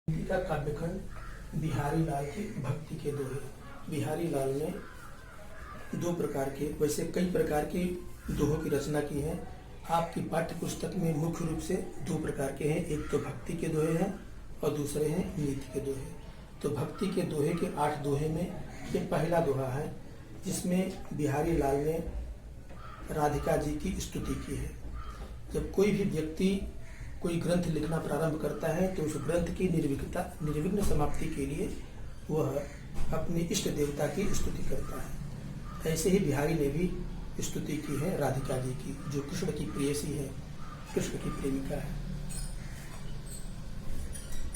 हिंदी का काव्यखंड बिहारी लाल की भक्ति के दोहे। बिहारी लाल ने दो प्रकार के, वैसे कई प्रकार की दोहों की रचना की है। आपकी पाठ्य पुस्तक में मुख्य रूप से दो प्रकार के हैं, एक तो भक्ति के दोहे हैं और दूसरे हैं नीति के दोहे। तो भक्ति के दोहे के 8 दोहे में ये पहला दोहा है, जिसमें बिहारी लाल ने राधिका जी की स्तुति की है। जब कोई भी व्यक्ति कोई ग्रंथ लिखना प्रारंभ करता है तो उस ग्रंथ की निर्विघ्न समाप्ति के लिए वह अपने इष्ट देवता की स्तुति करता है। ऐसे ही बिहारी ने भी स्तुति की है राधिका जी की, जो कृष्ण की प्रेयसी है, कृष्ण की प्रेमिका है।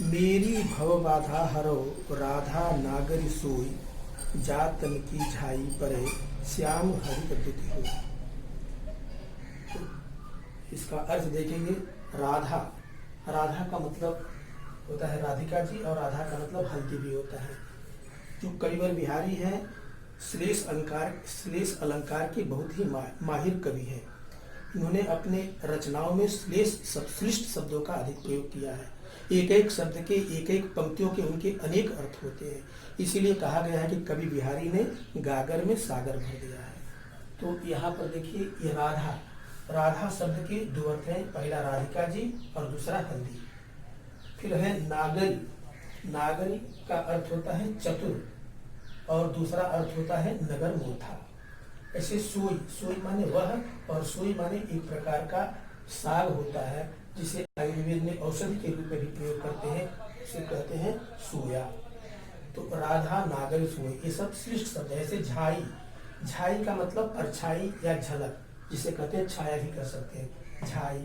मेरी भव बाधा हरो राधा नागरी सोई, जातन की झाई परे श्याम हरि दुति हो। इसका अर्थ देखेंगे। राधा का मतलब होता है राधिका जी, और राधा का मतलब हल्दी भी होता है। जो कविवर बिहारी हैं, श्लेष अलंकार के बहुत ही माहिर कवि हैं। इन्होंने अपने रचनाओं में श्लिष्ट शब्दों का अधिक प्रयोग किया है। एक एक शब्द के, एक एक पंक्तियों के उनके अनेक अर्थ होते हैं। इसीलिए कहा गया है कि कवि बिहारी ने गागर में सागर भर दिया है। तो यहाँ पर देखिए, ये राधा शब्द के दो अर्थ हैं, पहला राधिका जी और दूसरा हल्दी। फिर है नागरी का अर्थ होता है चतुर, और दूसरा अर्थ होता है नगर मोथा। ऐसे सोई माने वह, और सोई माने एक प्रकार का साग होता है, जिसे आयुर्वेद में औषधि के रूप में भी प्रयोग करते हैं, उसे कहते हैं सोया। तो राधा नागरी सोई, ये सब श्लिष्ट शब्द है। ऐसे झाई का मतलब परछाई या झलक, जिसे कहते हैं छाया भी कर सकते हैं। झाई,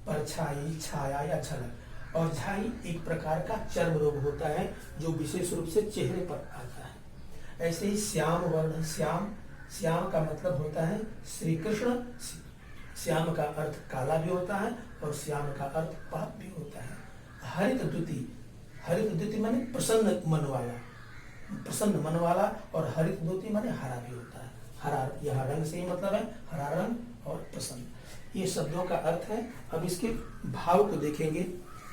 परछाई, छाया या झलक। और झाई एक प्रकार का चर्म रोग होता है, जो विशेष रूप से चेहरे पर आता है। ऐसे ही श्याम वर्ण, श्याम का मतलब होता है श्री कृष्ण। श्याम का अर्थ काला भी होता है और श्याम का अर्थ पाप भी होता है। हरित द्युति माने प्रसन्न मन वाला, और हरित द्युति माने हरा भी होता है। हरा, यह रंग से ही मतलब है हरा रंग और प्रसन्न। ये शब्दों का अर्थ है। अब इसके भाव को देखेंगे,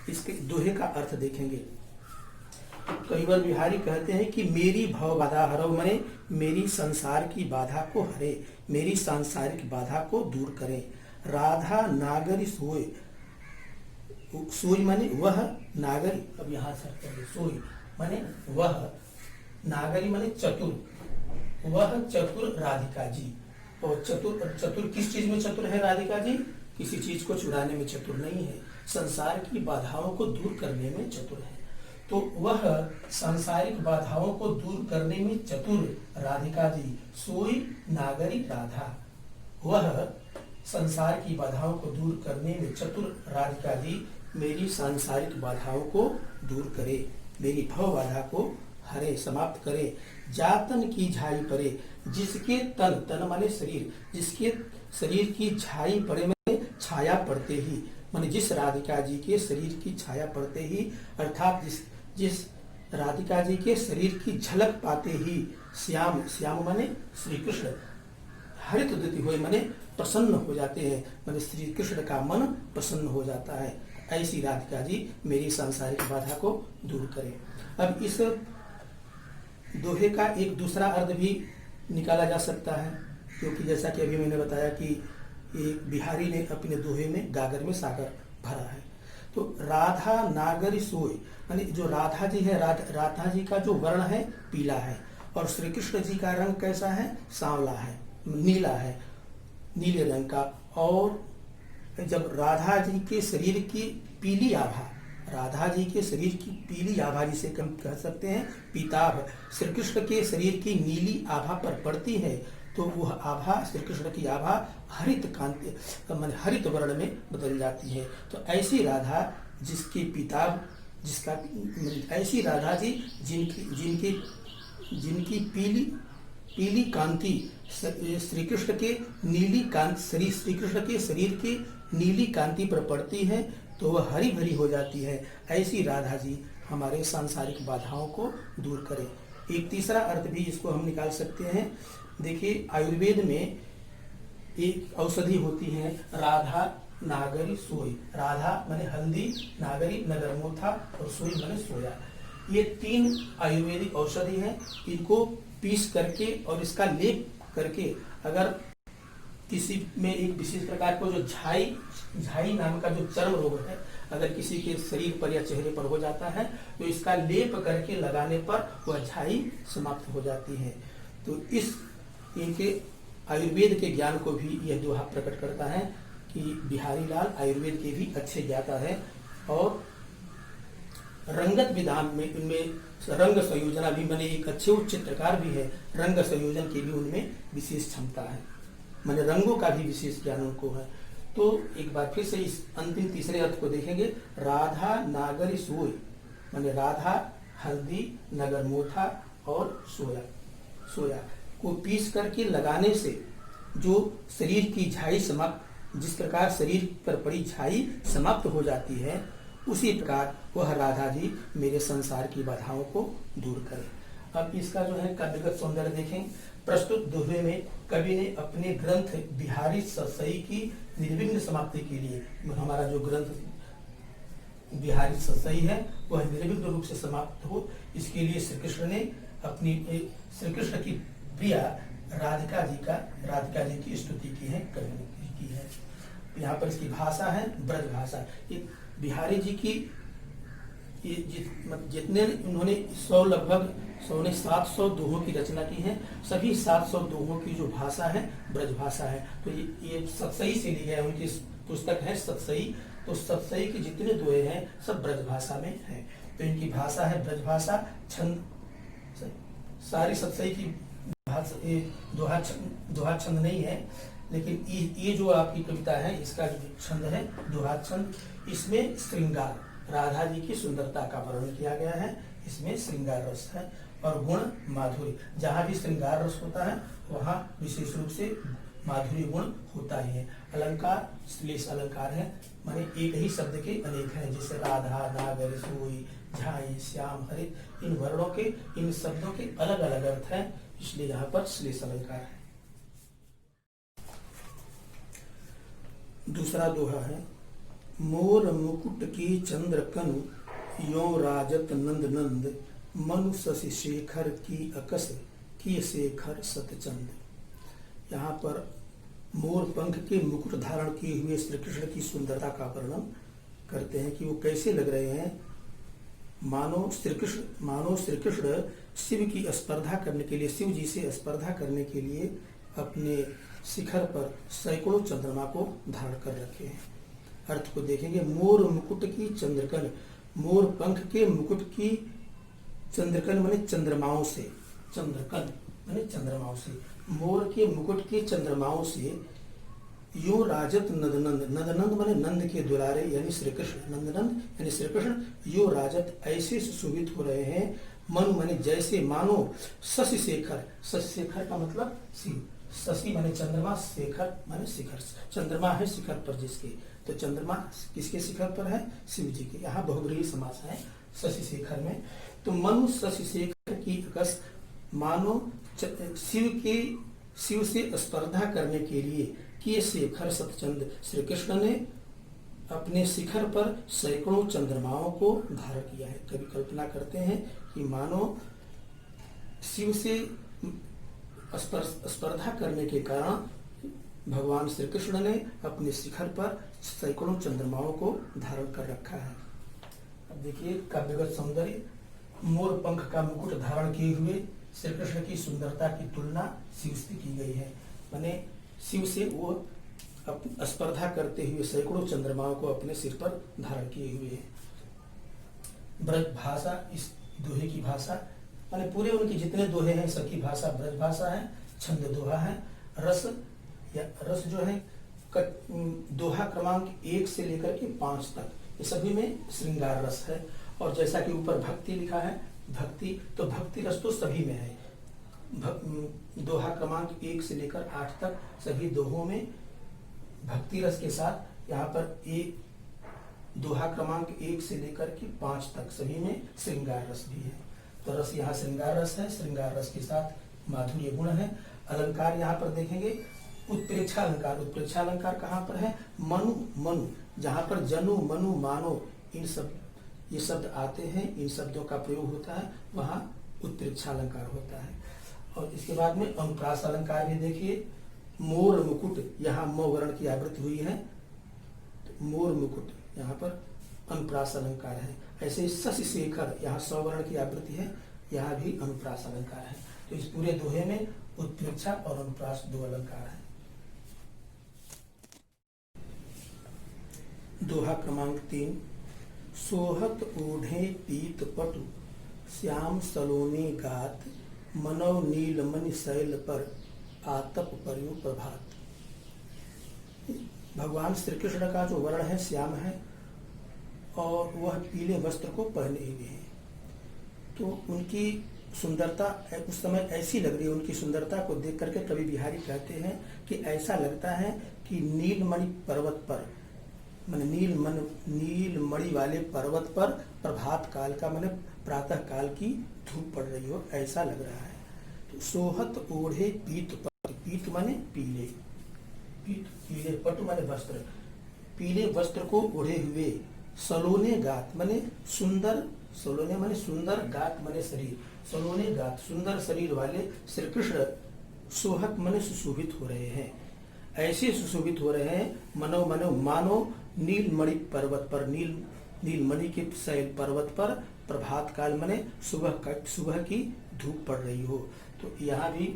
इसके दोहे का अर्थ देखेंगे। कविवर बिहारी कहते हैं कि मेरी भव बाधा हरो, माने मेरी संसार की बाधा को हरे, मेरी सांसारिक बाधा को दूर करें। राधा नागरी सोई माने वह, नागरी, अब यहाँ से सोई माने वह, नागरी माने चतुर, वह चतुर राधिका जी। और चतुर किस चीज में चतुर है राधिका जी? किसी चीज को चुराने में चतुर नहीं है, संसार की बाधाओं को दूर करने में चतुर है। तो वह सांसारिक बाधाओं को दूर करने में चतुर राधिका जी, सोई नागरी राधा। वह संसार की बाधाओं को दूर करने में चतुर राधिका जी मेरी सांसारिक बाधाओं को दूर करे, मेरी भव बाधा को हरे, समाप्त करे। जातन की झाई परे, जिसके तन माने शरीर, जिसके शरीर की झाई पड़े माने छाया पड़ते ही, माने जिस राधिका जी के शरीर की छाया पड़ते ही, अर्थात जिस राधिका जी के शरीर की झलक पाते ही श्याम माने श्री कृष्ण, हरित द्युति हुए माने प्रसन्न हो जाते हैं, माने श्री कृष्ण का मन प्रसन्न हो जाता है। ऐसी राधिका जी मेरी सांसारिक बाधा को दूर करें। अब इस दोहे का एक दूसरा अर्थ भी निकाला जा सकता है, क्योंकि जैसा कि अभी मैंने बताया कि एक बिहारी ने अपने दोहे में गागर में सागर भरा है। तो राधा नागरी सोई, यानी जो राधा जी है, राधा जी का जो वर्ण है पीला है, और श्री कृष्ण जी का रंग कैसा है? सांवला है, नीला है, नीले रंग का। और जब राधा जी के शरीर की पीली आभा, राधा जी के शरीर की पीली आभा, जिसे हम कह सकते हैं पीताभ, श्री कृष्ण के शरीर की नीली आभा पर पड़ती है, तो वह आभा, श्री कृष्ण की आभा हरित कांति मान हरित वर्ण में बदल जाती है। तो ऐसी राधा जिसकी पीताभ, ऐसी राधा जी जिनकी पीली कांति श्री कृष्ण के नीली कांति, श्री कृष्ण के शरीर की नीली कांति पर पड़ती है, तो वह हरी भरी हो जाती है। ऐसी राधा जी हमारे सांसारिक बाधाओं को दूर करे। एक तीसरा अर्थ भी इसको हम निकाल सकते हैं। देखिए, आयुर्वेद में एक औषधि होती है राधा नागरी सोई। राधा माने हल्दी, नागरी नगरमोथा और सोई माने सोया। ये 3 आयुर्वेदिक औषधि हैं। इनको पीस करके और इसका लेप करके अगर किसी में एक विशेष प्रकार को जो झाई नाम का जो चर्म रोग है, अगर किसी के शरीर पर या चेहरे पर हो जाता है तो इसका लेप करके लगाने पर वह झाई समाप्त हो जाती है। तो इस इनके आयुर्वेद के ज्ञान को भी यह दोहा प्रकट करता है कि बिहारी लाल आयुर्वेद के भी अच्छे ज्ञाता है। और रंगत विधान में इनमें रंग संयोजना भी, माने एक अच्छे चित्रकार भी है, रंग संयोजन की भी उनमें विशेष क्षमता है, माने रंगों का भी विशेष ज्ञान उनको है। तो एक बार फिर से इस अंतिम तीसरे अर्थ को देखेंगे। राधा नागरी सोई माने राधा हल्दी नगरमोथा और सोया को पीस करके लगाने से जो शरीर की झाई समाप्त, जिस प्रकार शरीर पर पड़ी झाई समाप्त हो जाती है, उसी प्रकार वह राधा जी मेरे संसार की बाधाओं को दूर करे। अब इसका जो है काव्यगत सौंदर्य देखें। प्रस्तुत दोहे में कवि ने अपने ग्रंथ बिहारी सतसई की निर्विघ्न समाप्ति के लिए, हमारा जो ग्रंथ बिहारी सतसई है वह निर्विघ्न रूप से समाप्त हो, इसके लिए श्री कृष्ण की प्रिया राधिका जी की स्तुति की है, की है। यहाँ पर इसकी भाषा है ब्रज भाषा। ये बिहारी जी की जितने उन्होंने लगभग 700 दोहों की रचना की है, सभी 700 दोहों की जो भाषा है ब्रज भाषा है। तो ये सतसई से ली है, उनकी पुस्तक है सतसई। तो सतसई के जितने दोहे हैं सब ब्रज भाषा में है। तो इनकी भाषा है ब्रज भाषा। छंद सारी सतसई की भाषा दोहा छंद नहीं है, लेकिन ये जो आपकी कविता है इसका जो छंद है दोहा छंद। इसमें श्रृंगार, राधा जी की सुंदरता का वर्णन किया गया है, इसमें श्रृंगार रस है। और गुण माधुर्य, जहाँ भी श्रृंगार रस होता है वहाँ विशेष रूप से माधुर्य गुण होता ही है। अलंकार श्लेष अलंकार है, माने एक ही शब्द के अनेक हैं, जैसे राधा नागर सोई झाई श्याम हरित, इन वर्णों के इन शब्दों के अलग अलग अर्थ हैं, इसलिए यहाँ पर श्लेष अलंकार है। दूसरा दोहा है। मोर मुकुट की चंद्र कनु यो राजत नंद नंद, मनु शशि शेखर की अकस की शेखर सतचंद। यहाँ पर मोर पंख के मुकुट धारण किए हुए श्री कृष्ण की सुंदरता का वर्णन करते हैं कि वो कैसे लग रहे हैं। मानो श्री कृष्ण शिव की स्पर्धा करने के लिए, शिव जी से स्पर्धा करने के लिए अपने शिखर पर सैकड़ों चंद्रमा को धारण कर रखे हैं। अर्थ को देखेंगे। मोर मुकुट की चंद्रकन, मोर पंख के मुकुट की चंद्रकन माने चंद्रमाओं से, चंद्रकन माने चंद्रमाओं से, मोर के मुकुट की चंद्रमाओं से यो राजत नंदनंद, नंदनंद माने नंद के दुलारे यानी श्री कृष्ण, नंदनंद यानी श्री कृष्ण यो राजत ऐसे सुशोभित हो रहे हैं, मन माने जैसे, मानो शशि शेखर, शशि शेखर का मतलब शिव, शशि माने चंद्रमा, शेखर माने शिखर, चंद्रमा है शिखर पर जिसके, तो चंद्रमा किसके शिखर पर है? शिव जी के। यहाँ बहुब्रीहि समास है शशि शेखर में। तो मनु शशि शेखर की अकस, मानो शिव से स्पर्धा करने के लिए कि शेखर सतचंद, श्री कृष्ण ने अपने शिखर पर सैकड़ों चंद्रमाओं को धारण किया है। कभी कल्पना करते हैं कि मानो शिव से स्पर्धा करने के कारण भगवान श्री कृष्ण ने अपने शिखर पर सैकड़ों चंद्रमाओं को धारण कर रखा है। अब देखिए काव्यगत सौंदर्य। मोर पंख का मुकुट धारण किए हुए श्री कृष्ण की सुंदरता की तुलना शिव से की गई है, माने शिव से वो स्पर्धा करते हुए सैकड़ों चंद्रमाओं को अपने सिर पर धारण किए हुए हैं। ब्रज भाषा, इस दोहे की भाषा माने पूरे उनके जितने दोहे हैं सबकी भाषा ब्रज भाषा है। छंद दोहा है। रस जो है दोहा क्रमांक 1 से लेकर के 5 तक ये सभी में श्रृंगार रस है। और जैसा कि ऊपर भक्ति लिखा है, भक्ति, तो भक्ति रस तो सभी में है। दोहा क्रमांक 1 से लेकर 8 तक सभी दोहों में भक्ति रस के साथ यहाँ पर दोहा क्रमांक 1 से लेकर के 5 तक सभी में श्रृंगार रस भी है। तो रस यहाँ श्रृंगार रस है, श्रृंगार रस के साथ माधुर्य गुण है। अलंकार यहाँ पर देखेंगे। उत्प्रेक्षा अलंकार, उत्प्रेक्षा अलंकार कहाँ पर है? मनु, मनु, जहां पर जनु, मनु, मानो इन सब ये शब्द आते हैं, इन शब्दों का प्रयोग होता है, वहां उत्प्रेक्षा अलंकार होता है। और इसके बाद में अनुप्रास अलंकार भी देखिए, मोर मुकुट, यहाँ म वर्ण की आवृत्ति हुई है, तो मोर मुकुट यहाँ पर अनुप्रास अलंकार है। ऐसे शशि शेखर, यहाँ स वर्ण की आवृत्ति है, यहाँ भी अनुप्रास अलंकार है। तो इस पूरे दोहे में उत्प्रेक्षा और अनुप्रास दो अलंकार है। दोहा क्रमांक 3, सोहत ओढ़े पीत पटु, श्याम सलोने गात, मनौ नील मणि शैल पर, आतप पर्यो प्रभात। भगवान श्री कृष्ण का जो वर्ण है श्याम है और वह पीले वस्त्र को पहने हुए हैं। तो उनकी सुंदरता उस समय ऐसी लग रही है, उनकी सुंदरता को देख करके कवि बिहारी कहते हैं कि ऐसा लगता है कि नीलमणि पर्वत पर, माने नीलमणि वाले पर्वत पर प्रभात काल का, माने प्रातः काल की धूप पड़ रही हो, ऐसा लग रहा है। तो सोहत ओढ़े पीत पट, पीत माने पीले, पीले पट माने वस्त्र, पीले वस्त्र को ओढ़े हुए, सलोने गात माने सुंदर, सलोने माने सुंदर, गात माने शरीर, सलोने गात सुंदर शरीर वाले श्री कृष्ण सोहत माने सुशोभित हो रहे हैं। ऐसे सुशोभित हो रहे हैं, मनो मनो मानो नीलमणि पर्वत पर, नीलमणि के शैल पर्वत पर प्रभात काल माने सुबह की धूप पड़ रही हो। तो यहाँ भी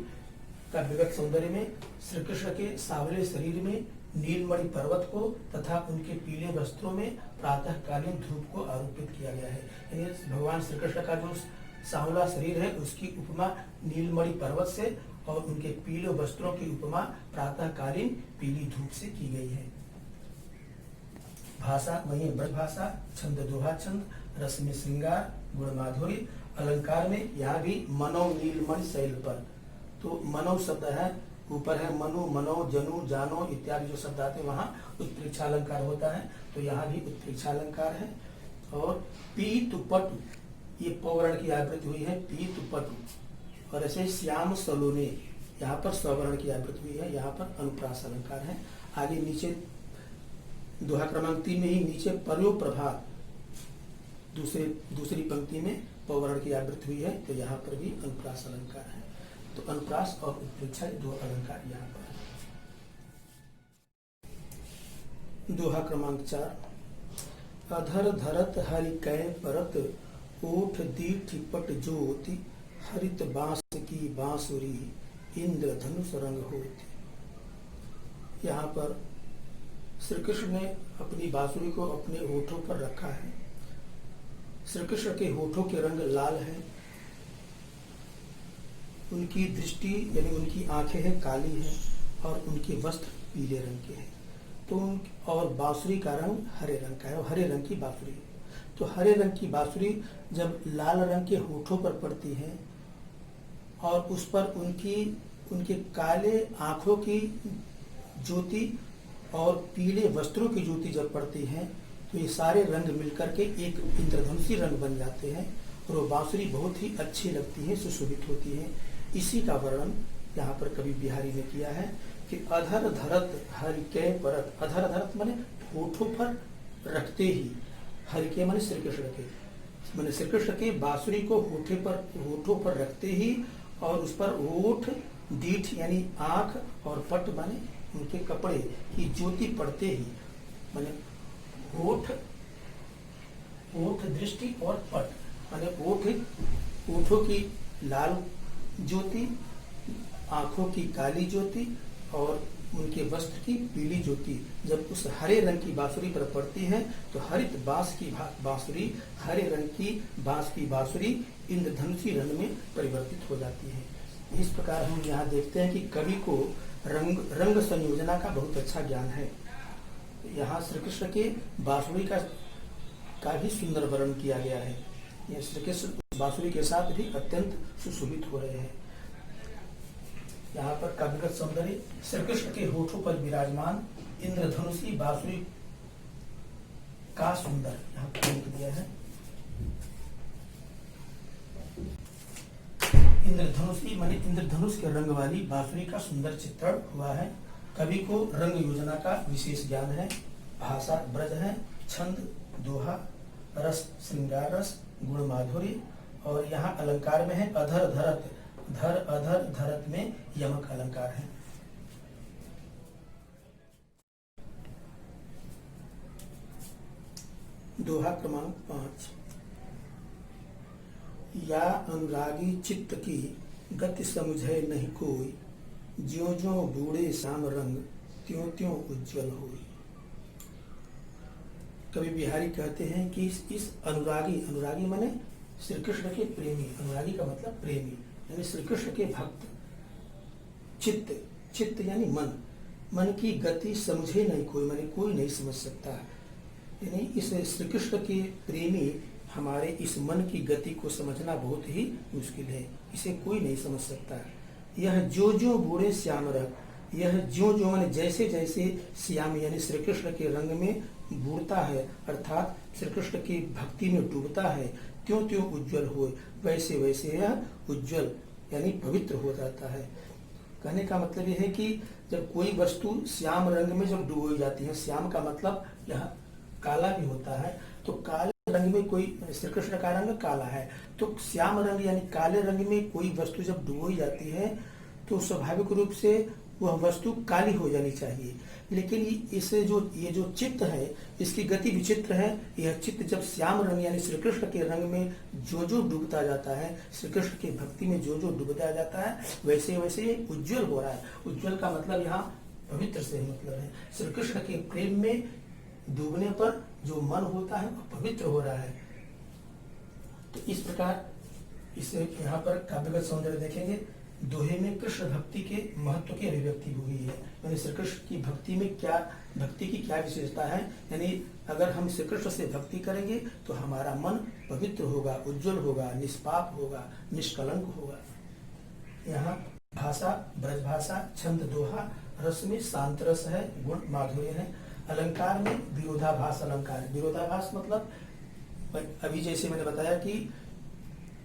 काव्यगत सौंदर्य में श्री कृष्ण के सावले शरीर में नीलमणि पर्वत को तथा उनके पीले वस्त्रों में प्रातःकालीन धूप को आरोपित किया गया है। यानी भगवान श्री कृष्ण का जो सांवला शरीर है उसकी उपमा नीलमणि पर्वत से और उनके पीले वस्त्रों की उपमा प्रातःकालीन पीली धूप से की गई है। भाषा वही ब्रज भाषा, छंद दोहा छंद, रस में श्रृंगार, गुण माधुरी। अलंकार में यहाँ भी मनौ नीलमणि शैल पर, तो मनौ शब्द है, ऊपर है मनु, मनौ, जनु, जानो इत्यादि जो शब्द आते हैं वहाँ उत्प्रेक्षा अलंकार होता है। तो यहाँ भी उत्प्रेक्षा अलंकार है। और पीत पटु, ये पवर्ण की आवृत्ति हुई है, पीत पटु। और ऐसे श्याम सलोने, यहाँ पर स्वर्ण की आवृत्ति हुई है, यहाँ पर अनुप्रास अलंकार है। आगे नीचे दोहा क्रमांक 3 में ही नीचे पर्यो प्रभात, दूसरी पंक्ति में पवर्ण की आवृत्ति हुई है, तो यहाँ पर भी अनुप्रास अलंकार है। तो अनुप्रास और उत्प्रेक्षा दो अलंकार यहाँ पर है। दोहा क्रमांक 4, अधर धरत हरि कै परत, ओठ दीठ पट ज्योति, हरित बांस की बांसुरी, इंद्र धनुष रंग होती। यहाँ पर श्री कृष्ण ने अपनी बांसुरी को अपने होठों पर रखा है। श्री कृष्ण के होठों के रंग लाल है, उनकी दृष्टि यानी उनकी आंखें हैं काली हैं और उनके वस्त्र पीले रंग के हैं। तो और बांसुरी का रंग हरे रंग का है और हरे रंग की बांसुरी है। तो हरे रंग की बांसुरी जब लाल रंग के होठों पर पड़ती है और उस पर उनके काले आंखों की ज्योति और पीले वस्त्रों की ज्योति जब पड़ती है तो ये सारे रंग मिलकर के एक इंद्रधनुषी रंग बन जाते हैं और वो बांसुरी बहुत ही अच्छी लगती है, सुशोभित होती है। इसी का वर्णन यहाँ पर कवि बिहारी ने किया है कि अधर धरत हरि कै परत, अधर धरत माने होठों पर रखते ही, हरि के माने श्री कृष्ण के, माने श्री कृष्ण के बांसुरी को होठों पर रखते ही और उस पर ओठ दीठ यानी आंख और पट माने उनके कपड़े की ज्योति पड़ते ही, माने ओठ दृष्टि और पट माने ओठों की लाल ज्योति, आंखों की काली ज्योति और उनके वस्त्र की पीली ज्योति जब उस हरे रंग की बांसुरी पर पड़ती है तो हरित बांस की बांसुरी, हरे रंग की बांस की बांसुरी इंद्रधनुषी रंग में परिवर्तित हो जाती है। इस प्रकार हम यहाँ देखते हैं कि कवि को रंग संयोजना का बहुत अच्छा ज्ञान है। यहाँ श्री कृष्ण के बांसुरी का भी सुंदर वर्णन किया गया है। ये श्री कृष्ण बांसुरी के साथ भी अत्यंत सुशोभित हो रहे हैं। यहाँ पर काव्यगत सौंदर्य, श्री कृष्ण के होठों पर विराजमान इंद्रधनुषी बांसुरी का सुंदर, यहाँ पर लिख दिया है इंद्रधनुषी माने इंद्रधनुष के रंग वाली बांसुरी का सुंदर चित्रण हुआ है। कवि को रंग योजना का विशेष ज्ञान है, भाषा ब्रज है, छंद दोहा, रस श्रृंगार रस, गुण माधुर्य, और यहाँ अलंकार में है अधर धरत, धर अधर धरत में यमक अलंकार है। दोहा क्रमांक 5। या अनुरागी चित्त की गति समझे नहीं कोई, ज्यों ज्यों बूढ़े श्याम रंग त्यों त्यों उज्जवल होई। कवि बिहारी कहते हैं कि इस अनुरागी, अनुरागी माने श्री कृष्ण के प्रेमी, अनुरागी का मतलब प्रेमी, यानी श्री कृष्ण के भक्त, चित्त, चित्त यानी मन, मन की गति समझे नहीं कोई, माने कोई नहीं समझ सकता, यानी इस श्री कृष्ण के प्रेमी हमारे इस मन की गति को समझना बहुत ही मुश्किल है, इसे कोई नहीं समझ सकता। यह जो जो बूढ़े श्याम रंग, यह जो जो माने जैसे जैसे श्याम यानी श्री कृष्ण के रंग में बूढ़ता है, अर्थात श्री कृष्ण की भक्ति में डूबता है, त्यों त्यों उज्जवल हो, वैसे वैसे यह उज्जवल यानी पवित्र हो जाता है। कहने का मतलब यह है कि जब कोई वस्तु श्याम रंग में जब डूबी जाती है, श्याम का मतलब यह काला भी होता है, तो काले रंग में कोई, श्री कृष्ण का रंग काला है, तो श्याम रंग यानी काले रंग में कोई वस्तु जब डुबोई जाती है तो स्वाभाविक रूप से वह वस्तु काली हो जानी चाहिए। लेकिन ये जो चित्त है इसकी गति विचित्र है। यह चित्त जब श्याम रंग यानी श्री कृष्ण के रंग में जो जो डूबता जाता है, श्री कृष्ण की भक्ति में जो जो डूबता जाता है, वैसे वैसे ये उज्जवल हो रहा है। उज्जवल का मतलब यहाँ पवित्र से मतलब है। श्री कृष्ण के प्रेम में डूबने पर जो मन होता है वह पवित्र हो रहा है। तो इस प्रकार इसे यहाँ पर काव्यगत सौंदर्य देखेंगे। दोहे में कृष्ण भक्ति के महत्व की अभिव्यक्ति हुई है, यानी श्री कृष्ण की भक्ति में क्या, भक्ति की क्या विशेषता है, यानी अगर हम श्री कृष्ण से भक्ति करेंगे तो हमारा मन पवित्र होगा, उज्जवल होगा, निष्पाप होगा, निष्कलंक होगा। यहाँ भाषा ब्रज भाषा, छंद दोहा, रस में शांत रस है, गुण माधुर्य है। अलंकार में विरोधाभास अलंकार। विरोधाभास मतलब अभी जैसे मैंने बताया कि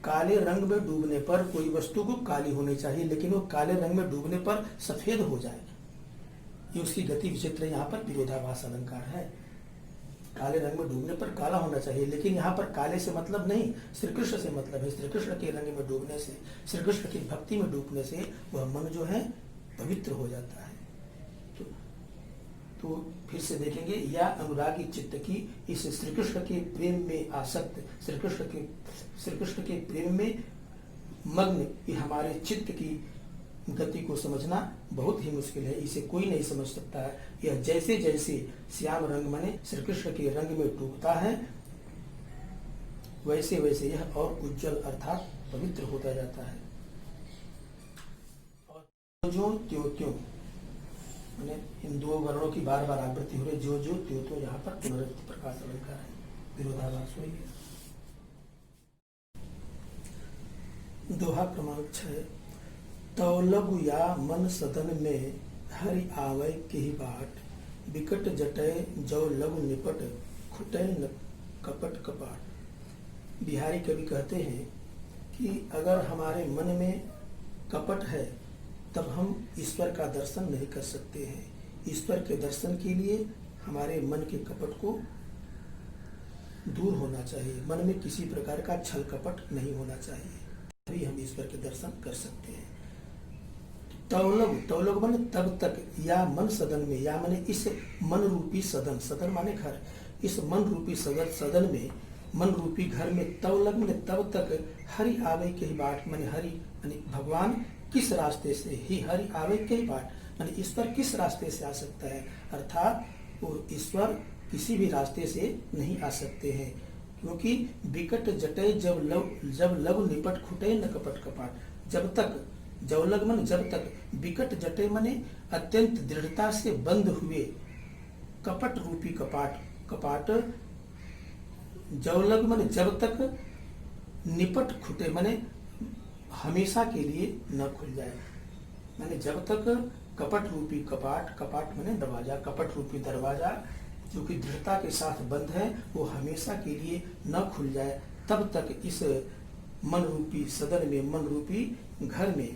काले रंग में डूबने पर कोई वस्तु को काली होनी चाहिए, लेकिन वो काले रंग में डूबने पर सफेद हो जाए, ये उसकी गति विचित्र। यहाँ पर विरोधाभास अलंकार है। काले रंग में डूबने पर काला होना चाहिए, लेकिन यहाँ पर काले से मतलब नहीं, श्री कृष्ण से मतलब है। श्री कृष्ण के रंग में डूबने से, श्री कृष्ण की भक्ति में डूबने से वह मन जो है पवित्र हो जाता है। तो फिर से देखेंगे, या अनुरागी चित्त की इस श्री कृष्ण के प्रेम में आसक्त, श्री कृष्ण के प्रेम में मग्न ये हमारे चित्त की गति को समझना बहुत ही मुश्किल है, इसे कोई नहीं समझ सकता है। यह जैसे जैसे श्याम रंग माने श्री कृष्ण के रंग में डूबता है, वैसे वैसे यह और उज्जवल अर्थात पवित्र होता जाता है। और जो त्यों त्यों मैंने इन दो वर्णों की बार बार आवृत्ति हो रही, जो जो त्यों त्यों, यहाँ पर पुनरुक्ति प्रकाश अलंकार है, विरोधाभास हुई है। दोहा क्रमांक 6। तौलगु या मन सदन में हरि आवै के ही बाट, बिकट जटय जौ लघु निपट खुटय न कपट कपाट। बिहारी कवि कहते हैं कि अगर हमारे मन में कपट है तब हम ईश्वर का दर्शन नहीं कर सकते हैं। ईश्वर के दर्शन के लिए हमारे मन के कपट को दूर होना चाहिए, मन में किसी प्रकार का छल कपट नहीं होना चाहिए, तभी हम ईश्वर के दर्शन कर सकते हैं। तौलग माने तब तक, या मन सदन में, या माने इस मन रूपी सदन, सदन माने घर, इस मन रूपी सदन में, मन रूपी घर में, तौलग माने तब तक, हरि आवे के ही बाट माने हरि माने भगवान किस रास्ते से, ही हरि आवे के ही बाट माने ईश्वर किस रास्ते से आ सकता है, अर्थात वो ईश्वर किसी भी रास्ते से नहीं आ सकते हैं, क्योंकि विकट जटे जब लघु निपट खुटे न कपट कपाट। जब तक, जवलग मन जब तक, विकट जटे मने अत्यंत दृढ़ता से बंद हुए, कपट रूपी कपाट, जवलग मन जब तक, निपट खुटे मने हमेशा के लिए न खुल जाए, माने जब तक कपट रूपी कपाट माने दरवाजा, कपट रूपी दरवाजा जो कि दृढ़ता के साथ बंद है वो हमेशा के लिए न खुल जाए, तब तक इस मन रूपी सदन में, मन रूपी घर में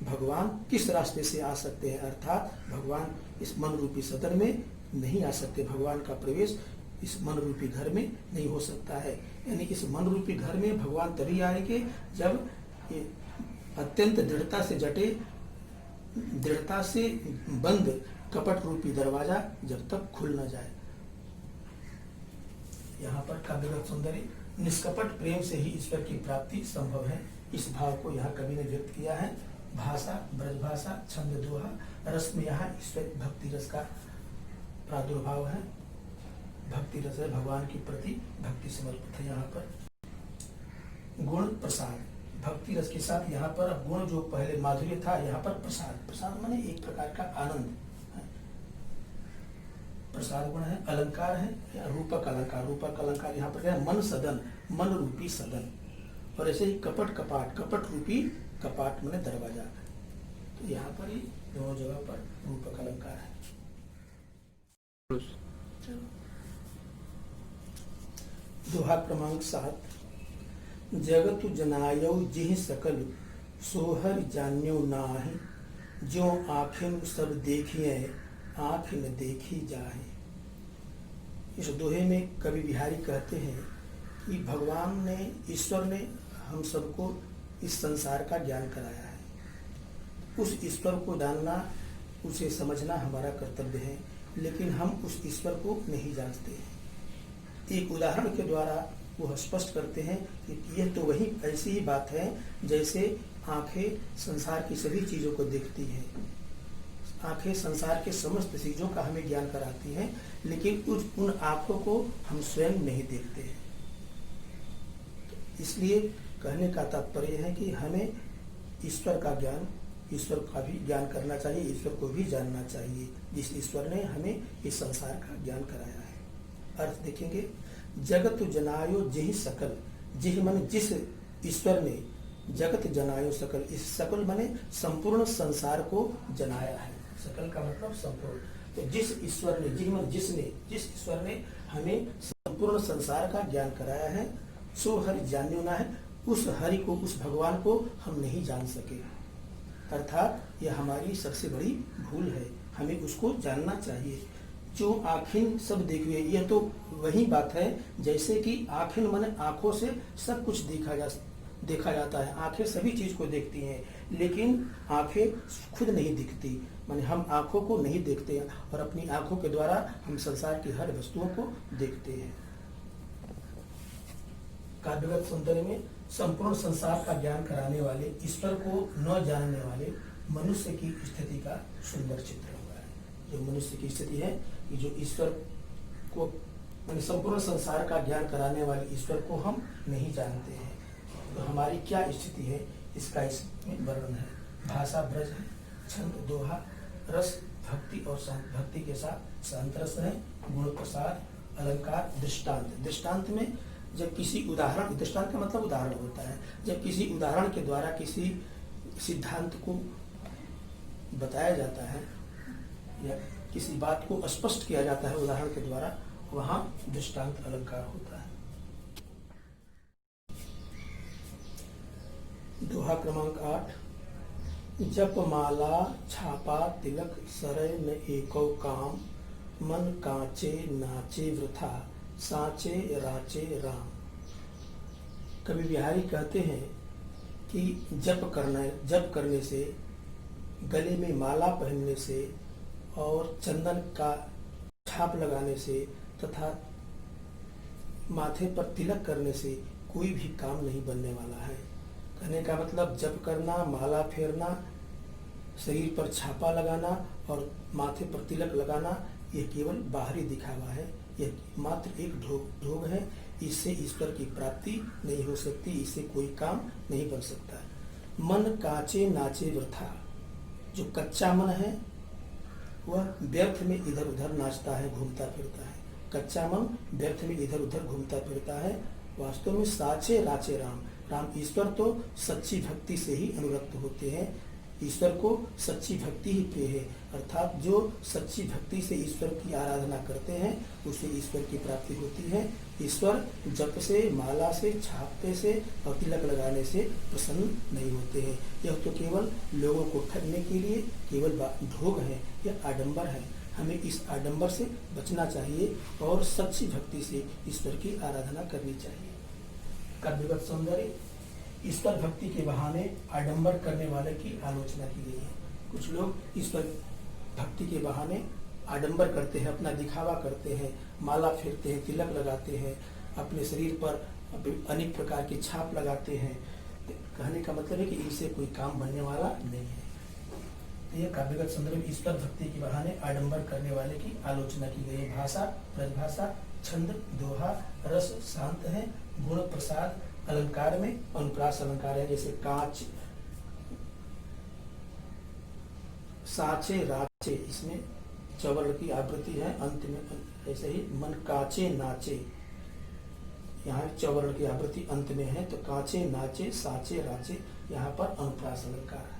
भगवान किस रास्ते से आ सकते हैं, अर्थात भगवान इस मन रूपी सदन में नहीं आ सकते, भगवान का प्रवेश इस मन रूपी घर में नहीं हो सकता है। यानी इस मन रूपी घर में भगवान तभी आएंगे जब ये अत्यंत दृढ़ता से बंद कपट रूपी दरवाजा जब तक खुल न जाए। यहाँ पर काव्यगत सौंदर्य, निष्कपट प्रेम से ही ईश्वर की प्राप्ति संभव है, इस भाव को यहाँ कवि ने व्यक्त किया है। भाषा ब्रजभाषा, छंद दोहा, रस में यहाँ ईश्वर भक्ति रस का प्रादुर्भाव है। भक्ति रस है, भगवान के प्रति भक्ति समर्पित है। यहाँ पर गुण प्रसाद, भक्ति रस के साथ यहाँ पर गुण जो पहले माधुर्य था, यहाँ पर प्रसाद, प्रसाद माने एक प्रकार का आनंद है। प्रसाद गुण है, अलंकार है, रूपक अलंकार, रूपक अलंकार यहाँ पर है मन सदन, मन रूपी सदन, और ऐसे ही कपट कपाट, कपट रूपी कपाट माने दरवाजा। तो यहाँ पर ही दोनों जगह पर रूपक अलंकार है। दोहा क्रमांक 7, जगतु जनायो जिहि सकल सोहर जान्यो नाहि, जो आँखें सब देखिए आँख न देखी जाए। इस दोहे में कवि बिहारी कहते हैं कि भगवान ने, ईश्वर ने हम सबको इस संसार का ज्ञान कराया है। उस ईश्वर को जानना, उसे समझना हमारा कर्तव्य है, लेकिन हम उस ईश्वर को नहीं जानते हैं। एक उदाहरण के द्वारा वो स्पष्ट करते हैं कि यह तो वही ऐसी ही बात है जैसे आंखें संसार की सभी चीजों को देखती हैं। आंखें संसार के समस्त चीजों का हमें ज्ञान कराती हैं, लेकिन उन आंखों को हम स्वयं नहीं देखते हैं। तो इसलिए कहने का तात्पर्य है कि हमें ईश्वर का ज्ञान, ईश्वर का भी ज्ञान करना चाहिए, ईश्वर को भी जानना चाहिए, जिस ईश्वर ने हमें इस संसार का ज्ञान कराया है। अर्थ देखेंगे, जगत जनायो जिहि सकल, जिहि मन जिस ईश्वर ने, जगत जनायो सकल, इस सकल माने संपूर्ण संसार को जनाया है। सकल का मतलब संपूर्ण। तो जिस ईश्वर ने, जिहि मन जिस ईश्वर ने हमें संपूर्ण संसार का ज्ञान कराया है, सो हरि जान्यो ना है, उस हरि को, उस भगवान को हम नहीं जान सके। अर्थात यह हमारी सबसे बड़ी भूल है, हमें उसको जानना चाहिए। जो आँखें सब देखिए, यह तो वही बात है जैसे कि आँखें माने आँखों से सब कुछ देखा जाता है। आँखें सभी चीज को देखती हैं, लेकिन आँखें खुद नहीं दिखती, माने हम आँखों को नहीं देखते हैं और अपनी आँखों के द्वारा हम संसार की हर वस्तुओं को देखते हैं। काव्यगत सौंदर्य में संपूर्ण संसार का ज्ञान कराने वाले, ईश्वर को न जानने वाले मनुष्य की स्थिति का सुंदर चित्र हुआ है। जो मनुष्य की स्थिति है कि जो ईश्वर को, माने संपूर्ण संसार का ज्ञान कराने वाले ईश्वर को हम नहीं जानते हैं, तो हमारी क्या स्थिति है, इसका इसमें वर्णन है। भाषा ब्रज है, छंद दोहा, रस भक्ति और भक्ति के साथ शांत रस है, गुण प्रसाद, अलंकार, दृष्टांत। दृष्टांत में जब किसी उदाहरण, दृष्टांत का मतलब उदाहरण होता है, जब किसी उदाहरण के द्वारा किसी सिद्धांत को बताया जाता है या किसी बात को स्पष्ट किया जाता है उदाहरण के द्वारा, वहां दृष्टांत अलंकार होता है। दोहा क्रमांक 8, जप माला छापा तिलक सरय न एको काम, मन कांचे नाचे वृथा साचे राचे राम। कवि बिहारी कहते हैं कि जप करने से, गले में माला पहनने से और चंदन का छाप लगाने से तथा माथे पर तिलक करने से कोई भी काम नहीं बनने वाला है। कहने का मतलब जप करना, माला फेरना, शरीर पर छापा लगाना और माथे पर तिलक लगाना, यह केवल बाहरी दिखावा है, यह मात्र एक ढोंग है। इससे ईश्वर की प्राप्ति नहीं हो सकती, इससे कोई काम नहीं बन सकता। मन कांचे नाचे वृथा, जो कच्चा मन है वह व्यर्थ में इधर उधर नाचता है, घूमता फिरता है। कच्चा मन व्यर्थ में इधर उधर घूमता फिरता है। वास्तव में साचे राचे राम, राम ईश्वर तो सच्ची भक्ति से ही अनुरक्त होते हैं, ईश्वर को सच्ची भक्ति ही प्रिय है। अर्थात जो सच्ची भक्ति से ईश्वर की आराधना करते हैं उसे ईश्वर की प्राप्ति होती है। ईश्वर जप से, माला से, छापे से और तिलक लगाने से प्रसन्न नहीं होते हैं। यह तो केवल लोगों को ठगने के लिए केवल ढोंग है, यह आडंबर है। हमें इस आडंबर से बचना चाहिए और सच्ची भक्ति से ईश्वर की आराधना करनी चाहिए। काव्यगत सौंदर्य, ईश्वर भक्ति के बहाने आडंबर करने वाले की आलोचना की गई है। कुछ लोग ईश्वर भक्ति के बहाने आडंबर करते हैं, अपना दिखावा करते हैं, माला फेरते हैं, तिलक लगाते हैं, अपने शरीर पर अनेक प्रकार की छाप लगाते हैं। कहने का मतलब है कि इनसे कोई काम बनने वाला नहीं है। तो यह काव्यगत संदर्भ ईश्वर भक्ति के बहाने आडंबर करने वाले की आलोचना की गई है। भाषा, ब्रजभाषा, छंद, दोहा, रस शांत है, गुण प्रसाद, अलंकार में अनुप्रास अलंकार है, जैसे कांच, साचे, राचे, इसमें चवर्ण की आवृत्ति है, अंत में ऐसे ही मन काचे नाचे, यहाँ चवर्ण की आवृत्ति अंत में है, तो काचे नाचे, साचे, राचे, यहाँ पर अनुप्रास अलंकार है।